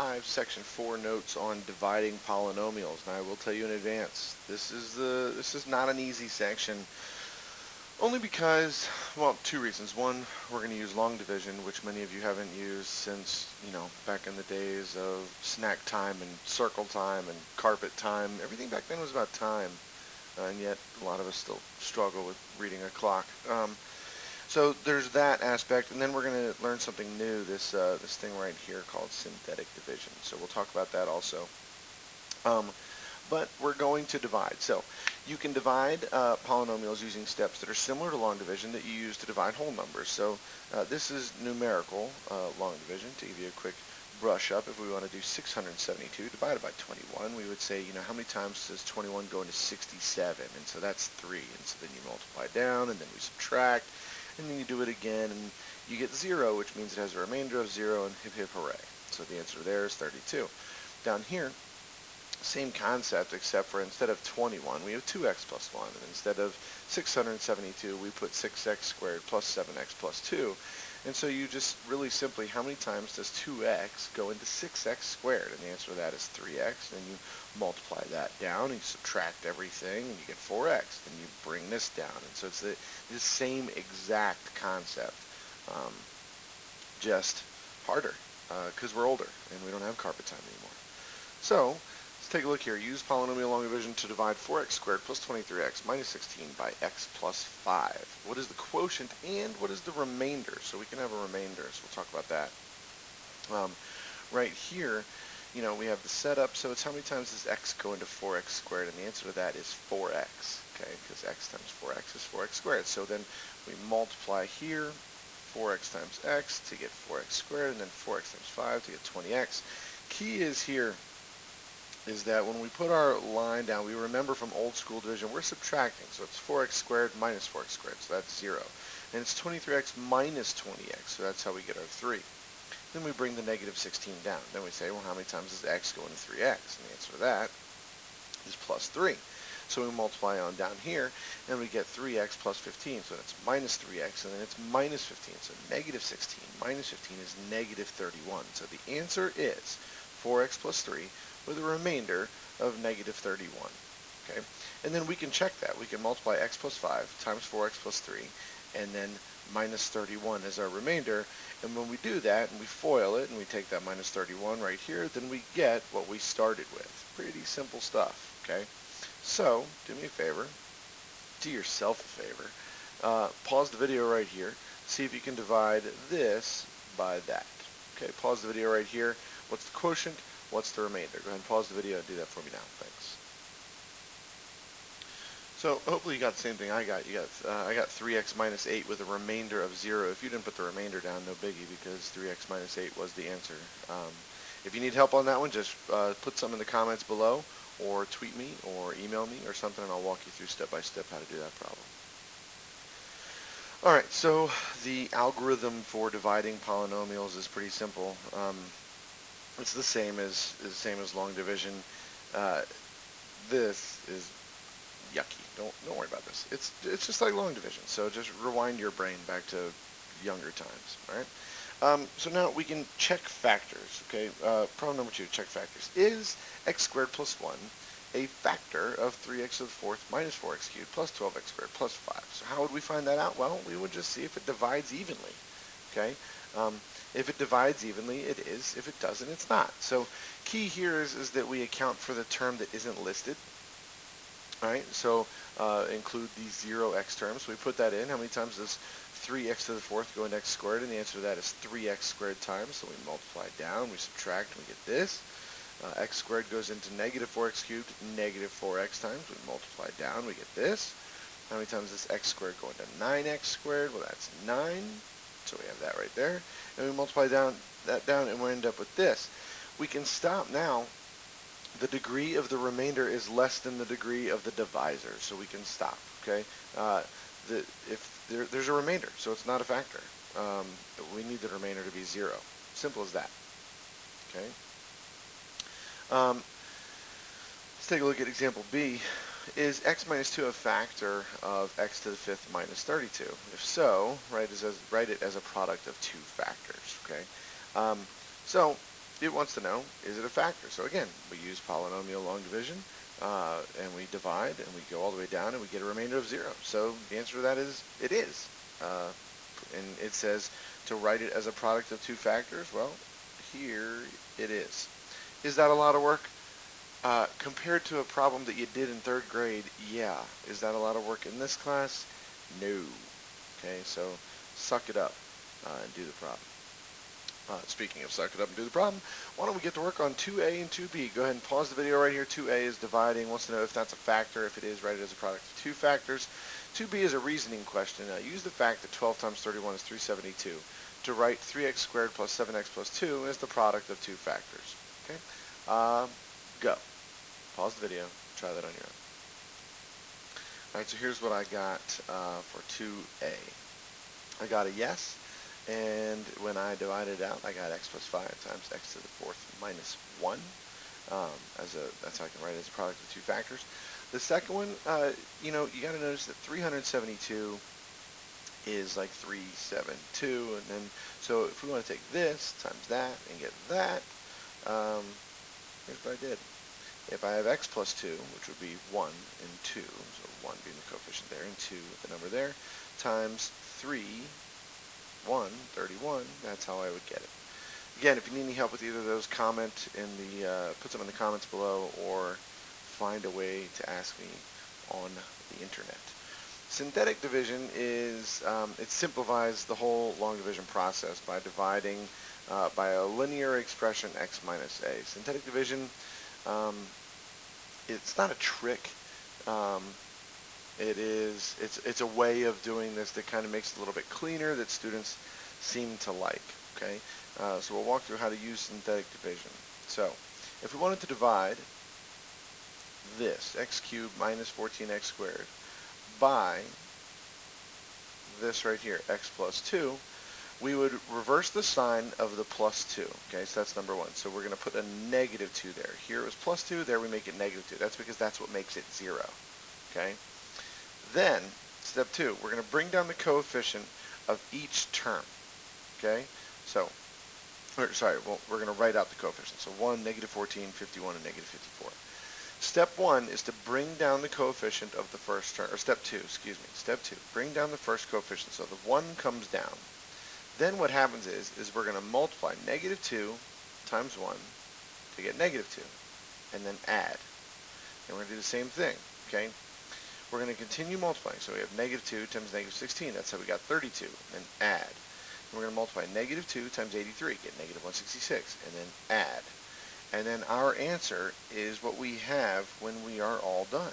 5, Section 4, Notes on Dividing Polynomials. Now I will tell you in advance, this is not an easy section, only because, well, two reasons. One, we're going to use long division, which many of you haven't used since, back in the days of snack time and circle time and carpet time. Everything back then was about time, and yet a lot of us still struggle with reading a clock. So there's that aspect, and then we're going to learn something new, this thing right here called synthetic division. So we'll talk about that also. But we're going to divide. So you can divide polynomials using steps that are similar to long division that you use to divide whole numbers. So this is numerical long division. To give you a quick brush up, if we want to do 672 divided by 21, we would say, how many times does 21 go into 67? And so that's 3. And so then you multiply down, and then we subtract, and then you do it again, and you get 0, which means it has a remainder of 0, and hip hip hooray. So the answer there is 32. Down here, same concept, except for instead of 21, we have 2x plus 1. And instead of 672, we put 6x squared plus 7x plus 2. And so you just really simply, how many times does 2x go into 6x squared? And the answer to that is 3x. Then you multiply that down, and you subtract everything, and you get 4x. Then you bring this down. And so it's the same exact concept, just harder, because we're older, and we don't have carpet time anymore. So let's take a look here. Use polynomial long division to divide 4x squared plus 23x minus 16 by x plus 5. What is the quotient and what is the remainder? So we can have a remainder, so we'll talk about that. Right here, we have the setup. So it's how many times does x go into 4x squared? And the answer to that is 4x, okay? Because x times 4x is 4x squared. So then we multiply here, 4x times x to get 4x squared, and then 4x times 5 to get 20x. Key is here is that when we put our line down, we remember from old school division, we're subtracting. So it's 4x squared minus 4x squared, so that's 0. And it's 23x minus 20x, so that's how we get our 3. Then we bring the negative 16 down. Then we say, well, how many times does x go into 3x? And the answer to that is plus 3. So we multiply on down here, and we get 3x plus 15. So that's minus 3x, and then it's minus 15. So negative 16 minus 15 is negative 31. So the answer is 4x plus 3 with a remainder of negative 31. Okay? And then we can check that. We can multiply x plus 5 times 4x plus 3, and then minus 31 is our remainder. And when we do that, and we FOIL it, and we take that minus 31 right here, then we get what we started with. Pretty simple stuff, okay? So, do me a favor, do yourself a favor, pause the video right here, see if you can divide this by that. Okay, pause the video right here. What's the quotient? What's the remainder? Go ahead and pause the video and do that for me now. Thanks. So hopefully you got the same thing I got. I got 3x minus 8 with a remainder of 0. If you didn't put the remainder down, no biggie, because 3x minus 8 was the answer. If you need help on that one, just put some in the comments below, or tweet me, or email me, or something, and I'll walk you through step by step how to do that problem. All right, so the algorithm for dividing polynomials is pretty simple. It's the same as long division. This is yucky. Don't worry about this. It's just like long division. So just rewind your brain back to younger times. All right. So now we can check factors. Okay. Problem number 2. Check factors. Is x squared plus 1 a factor of 3x to the 4th minus 4x cubed plus 12x squared plus 5? So how would we find that out? Well, we would just see if it divides evenly. Okay. If it divides evenly, it is. If it doesn't, it's not. So key here is that we account for the term that isn't listed. All right, so include these 0x terms. So we put that in. How many times does 3x to the 4th go into x squared? And the answer to that is 3x squared times. So we multiply down, we subtract, and we get this. X squared goes into negative 4x cubed, negative 4x times. We multiply down, we get this. How many times does x squared go into 9x squared? Well, that's 9. So we have that right there. And we multiply that down, and we end up with this. We can stop now. The degree of the remainder is less than the degree of the divisor, so we can stop, okay? If there's a remainder, so it's not a factor. We need the remainder to be 0. Simple as that, okay? Let's take a look at example B. Is x minus 2 a factor of x to the 5th minus 32? If so, write it as a product of two factors, okay? So it wants to know, is it a factor? So again, we use polynomial long division, and we divide, and we go all the way down, and we get a remainder of 0. So the answer to that is, it is. And it says to write it as a product of two factors. Well, here it is. Is that a lot of work? Compared to a problem that you did in 3rd grade, yeah. Is that a lot of work in this class? No. Okay, so suck it up and do the problem. Speaking of suck it up and do the problem, why don't we get to work on 2a and 2b. Go ahead and pause the video right here. 2a is dividing, wants to know if that's a factor. If it is, write it as a product of two factors. 2b is a reasoning question. Use the fact that 12 times 31 is 372 to write 3x squared plus 7x plus 2 as the product of two factors. Okay, go. Pause the video, try that on your own. Alright, so here's what I got for 2a. I got a yes. And when I divided it out, I got x plus 5 times x to the 4th minus 1. That's how I can write it as a product of two factors. The second one, you got to notice that 372 is like 372, and then so if we want to take this times that and get that, here's what I did. If I have x plus 2, which would be 1 and 2, so 1 being the coefficient there, and 2 with the number there, times 3, 1, 31, that's how I would get it. Again, if you need any help with either of those, comment in the, put them in the comments below, or find a way to ask me on the internet. Synthetic division is, it simplifies the whole long division process by dividing by a linear expression x minus a. Synthetic division, it's not a trick. It's a way of doing this that kind of makes it a little bit cleaner that students seem to like. Okay, so we'll walk through how to use synthetic division. So if we wanted to divide this x cubed minus 14x squared by this right here, x plus 2, we would reverse the sign of the plus 2. Okay, so that's number 1. So we're going to put a negative 2 there. Here it was plus 2, there we make it negative 2. That's because that's what makes it 0. Okay. Then, step 2, we're going to bring down the coefficient of each term. Okay? So, we're going to write out the coefficients. So 1, negative 14, 51, and negative 54. Step 1 is to bring down the coefficient of the first term, or step 2, excuse me. Step 2, bring down the first coefficient. So the 1 comes down. Then what happens is we're going to multiply negative 2 times 1 to get negative 2, and then add. And we're going to do the same thing. Okay? We're going to continue multiplying. So we have negative 2 times negative 16. That's how we got 32. And add. And we're going to multiply negative 2 times 83. Get negative 166. And then add. And then our answer is what we have when we are all done.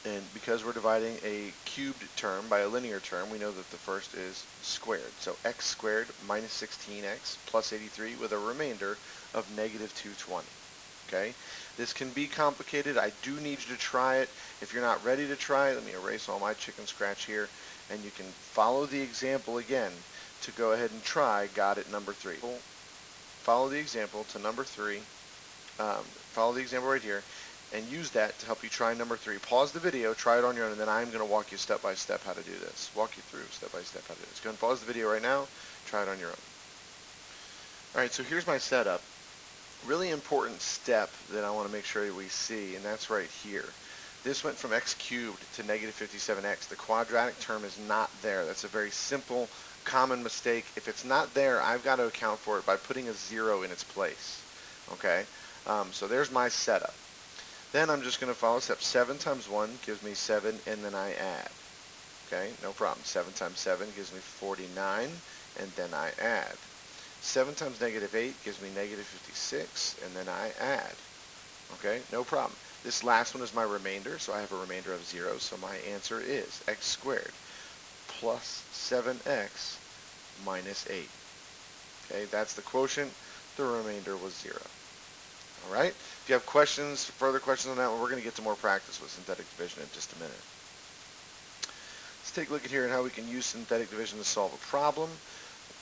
And because we're dividing a cubed term by a linear term, we know that the first is squared. So x squared minus 16x plus 83 with a remainder of negative 220. Okay? This can be complicated. I do need you to try it. If you're not ready to try it, let me erase all my chicken scratch here, and you can follow the example again to go ahead and try got it number 3. Follow the example to number 3. Follow the example right here, and use that to help you try number 3. Pause the video, try it on your own, and then I'm going to walk you step by step how to do this. Walk you through step by step how to do this. Go ahead and pause the video right now, try it on your own. Alright, so here's my setup. Really important step that I want to make sure we see, and that's right here. This went from x cubed to negative 57x. The quadratic term is not there. That's a very simple, common mistake. If it's not there, I've got to account for it by putting a 0 in its place. Okay? So there's my setup. Then I'm just going to follow step 7 times 1 gives me 7, and then I add. Okay? No problem. 7 times 7 gives me 49, and then I add. 7 times negative 8 gives me negative 56, and then I add. Okay, no problem. This last one is my remainder, so I have a remainder of 0, so my answer is x squared plus 7x minus 8. Okay, that's the quotient. The remainder was 0. Alright, if you have questions, further questions on that one, we're going to get to more practice with synthetic division in just a minute. Let's take a look at here at how we can use synthetic division to solve a problem.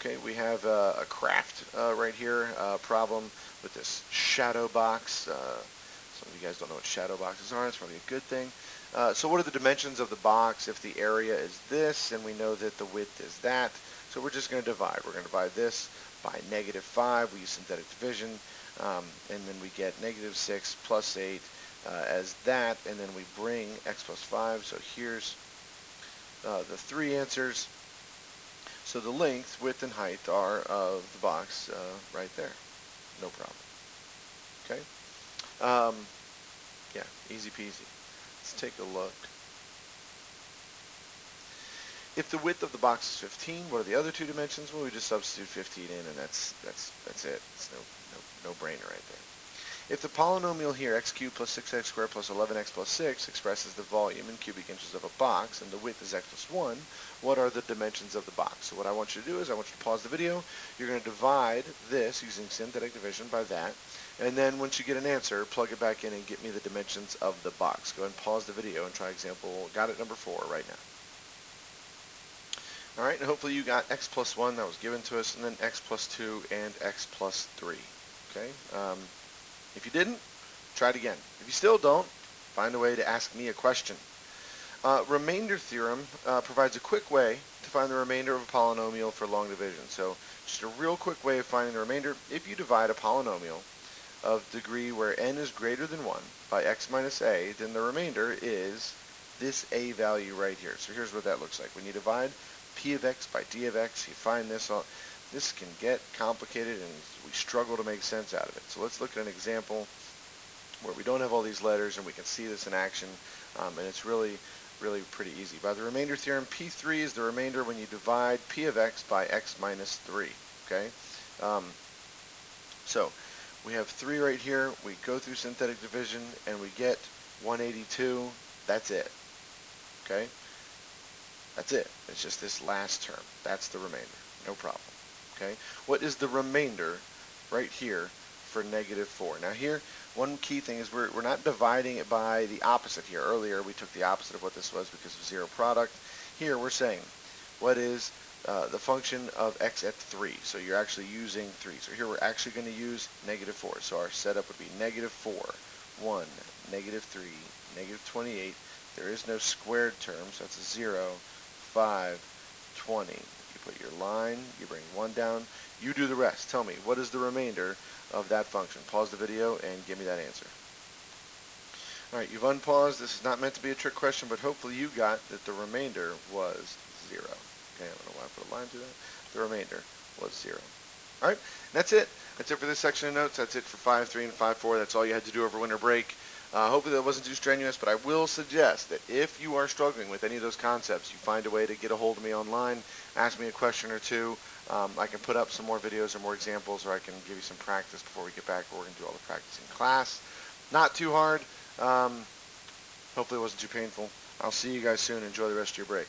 Okay, we have a craft right here, problem with this shadow box. Some of you guys don't know what shadow boxes are. It's probably a good thing. So what are the dimensions of the box if the area is this and we know that the width is that? So we're just going to divide. We're going to divide this by -5. We use synthetic division, and then we get -6 plus 8 as that, and then we bring x plus 5. So here's the three answers. So the length, width, and height are of the box right there. No problem. Okay? Yeah, easy peasy. Let's take a look. If the width of the box is 15, what are the other two dimensions? Well, we just substitute 15 in, and that's it. It's no brainer right there. If the polynomial here, x cubed plus 6x squared plus 11x plus 6, expresses the volume in cubic inches of a box, and the width is x plus 1, what are the dimensions of the box? So what I want you to do is I want you to pause the video. You're going to divide this using synthetic division by that, and then once you get an answer, plug it back in and get me the dimensions of the box. Go ahead and pause the video and try example, got it, number 4 right now. All right, and hopefully you got x plus 1 that was given to us, and then x plus 2 and x plus 3. Okay. If you didn't, try it again. If you still don't, find a way to ask me a question. Remainder theorem provides a quick way to find the remainder of a polynomial for long division. So just a real quick way of finding the remainder. If you divide a polynomial of degree where n is greater than 1 by x minus a, then the remainder is this a value right here. So here's what that looks like. When you divide p of x by d of x, you find this. This can get complicated, and we struggle to make sense out of it. So let's look at an example where we don't have all these letters, and we can see this in action, and it's really pretty easy. By the remainder theorem, P3 is the remainder when you divide p of x by x minus 3. Okay, so we have 3 right here. We go through synthetic division, and we get 182. That's it. Okay, that's it. It's just this last term. That's the remainder. No problem. Okay, what is the remainder right here for -4? Now here, one key thing is we're not dividing it by the opposite here. Earlier we took the opposite of what this was because of zero product. Here we're saying what is the function of x at 3. So you're actually using 3. So here we're actually going to use -4. So our setup would be -4, 1, -3, -28. There is no squared term, so that's a 0, 5, 20. Put your line, you bring 1 down, you do the rest. Tell me, what is the remainder of that function? Pause the video and give me that answer. Alright, you've unpaused. This is not meant to be a trick question, but hopefully you got that the remainder was 0. Okay, I don't know why I put a line through that. The remainder was 0. Alright, that's it. That's it for this section of notes. That's it for 5.3 and 5.4. That's all you had to do over winter break. Hopefully that wasn't too strenuous, but I will suggest that if you are struggling with any of those concepts, you find a way to get a hold of me online, ask me a question or two. I can put up some more videos or more examples, or I can give you some practice before we get back. We're going to do all the practice in class. Not too hard. Hopefully it wasn't too painful. I'll see you guys soon. Enjoy the rest of your break.